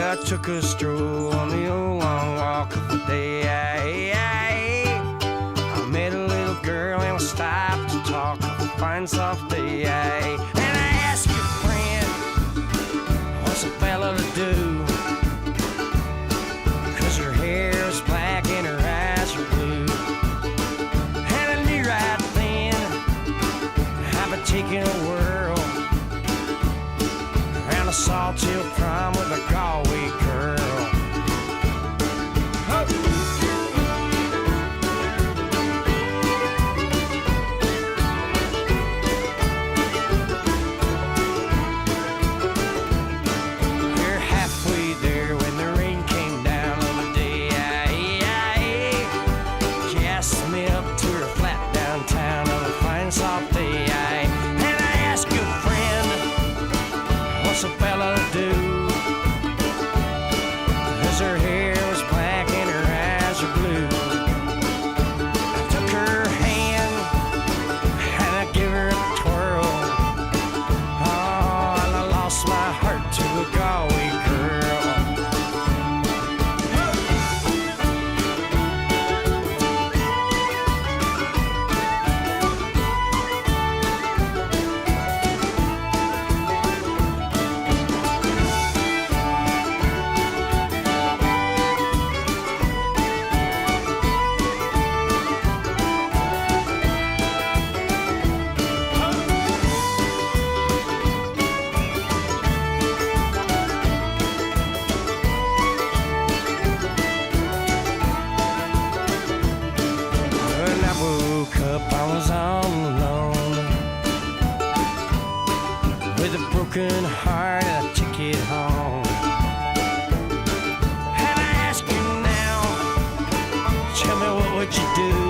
I took a stroll on the old long walk of the day. I met a little girl and we stopped to talk on a fine soft day. And I asked your friend, what's a fella to do? 'Cause her hair is black and her eyes are blue. And I knew right then I've been taking a whirl around a Sawtill prom with a Galway girl. We're halfway there when the rain came down on the day. She asked me up to her flat downtown on a fine soft day. And I asked your friend, what's a fella to do? 'Cause her hair was black and her eyes were blue. I took her hand and I gave her a twirl. Oh, and I lost my heart to a Galway girl. When I woke up, I was all alone with a broken heart and a ticket home. And I ask you now, tell me what would you do